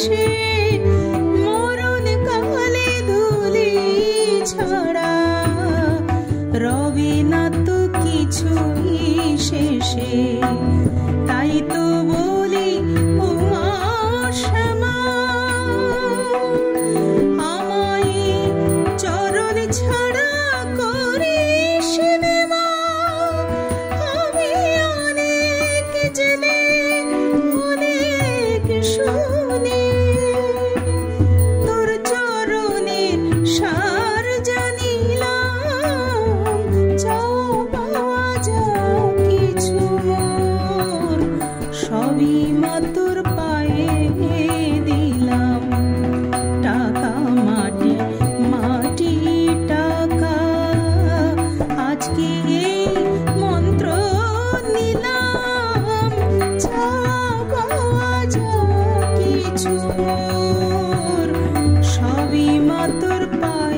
সে মরণ কালে ধুলি ছাড়া রবি না তো কিছুই শেষে। তাই তো বলি ও মা শ্যামা, আমায় চরণ ছাড়া করিস নে মা। আমি অনেক জেনে অনেক শুনে তোর চরণের সার জানিলাম। চাও পাওয়া যা কিছু মোর সবই মা তোর পায়ে দিলাম। টাকা মাটি মাটি টাকা, আজকে এই মন্ত্র নিলাম। চাও পাওয়া যা কিছু মোর সবই মা তোর পায়ে